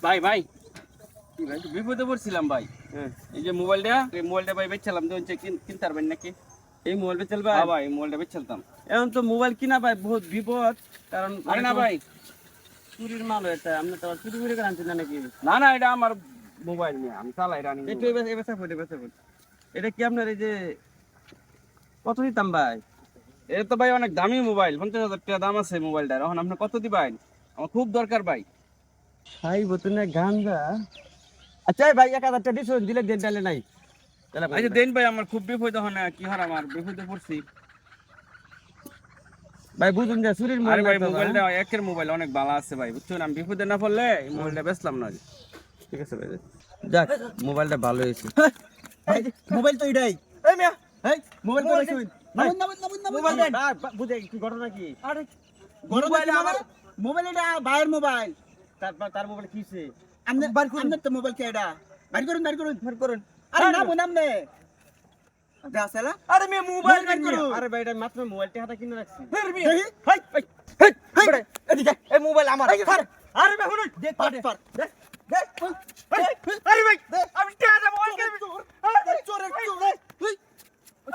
ভাই ভাই কি ভাই? বিপদে পড়ছিলাম ভাই। হ্যাঁ, এই যে মোবাইলটা ভাই বেচছিলাম তো কিনতে পারবেন নাকি? এই মোবাইল বেচেল ভাই। হ্যাঁ ভাই মোবাইলটা বেচছিলাম। এখন তো মোবাইল কিনা ভাই বহুত বিপদ, কারণ আরে না ভাই, চুরির মাল হয়েছে। আপনি তো চুরি করে আনছেন না নাকি? না না, এটা আমার মোবাইল নিয়ে আমি চালাই রানি। একটু বেচা পড়ে বেচা পড়ে। এটা কি আপনার এই যে কত দিতাম ভাই? এটা তো ভাই অনেক দামি মোবাইল, 50,000 টাকা দাম আছে মোবাইলটার। এখন আপনি কত দিবেন? আমার খুব দরকার ভাই। খাই বোতলে গাঞ্জা। আচ্ছা এই ভাই 1000 টাকা দিছো, দিলে দেন ডালে নাই। তাহলে ভাই আচ্ছা দেন ভাই, আমার খুব বিপদ হয় না কি হার, আমার বিপদে পড়ছি। ভাই বুঝুন যে চুরির মোবাইল আরে না ভাই তো, মোবাইলটা একের মোবাইল অনেক ভালো আছে ভাই, বুঝছেন? আমি বিপদে না পড়লে এই মোবাইলটা বেচলাম না। ঠিক আছে ভাই, যাক মোবাইলটা ভালো হয়েছে। মোবাইল তো এটাই। এই মিয়া, এই মোবাইল মোবাইল কই কই? নামুন নামুন নামুন নামুন মোবাইল নামুন। দেন। বুঝে কি ঘটনা কি? আরে গরম মোবাইল কি আমার। মানে? মোবাইল এটা ভাইয়ের মোবাইল। তার মোবাইল কিছে? আমনে বার করুন। আমনে তো মোবাইল কে এটা? বাইর করুন বাইর করুন। বের করুন। আরে নামুন নামনে। দাসলা। আরে মিয়া মোবাইল বের বের করুন। করুন। আরে ভাই এটা মাত্র মোবাইলটা হাতে কিনে রাখছি। দেখি। হাই হাই হাই হাই এদিকে এই মোবাইল আমার। আরে ভাই শুনুন, দেখ পাট পাট। দেখ দেখ। আরে ভাই আমি টাকা মোবাইল কিনবি। চোরের চোর। এই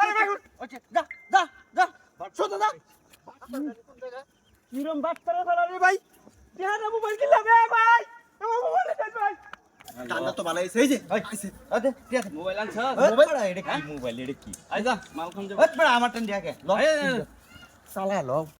আরে ভাই ওকে যা যা যা। শোনো না। কিরম বাত করে ফেলা রে ভাই। টাকা মোবাইল কিনলাম এ ভাই। আমার মোবাইল দেন ভাই। কান্না তো ভালো হইছে এই যে। আইছে। আদে ঠিক আছে। মোবাইল আনছ? মোবাইল এটা কি মোবাইল এটা কি? আইজা মাল খাম যাবো। ওই বড় আমার টান দিয়া কে? ল। এই, এই, এই। সালা ল।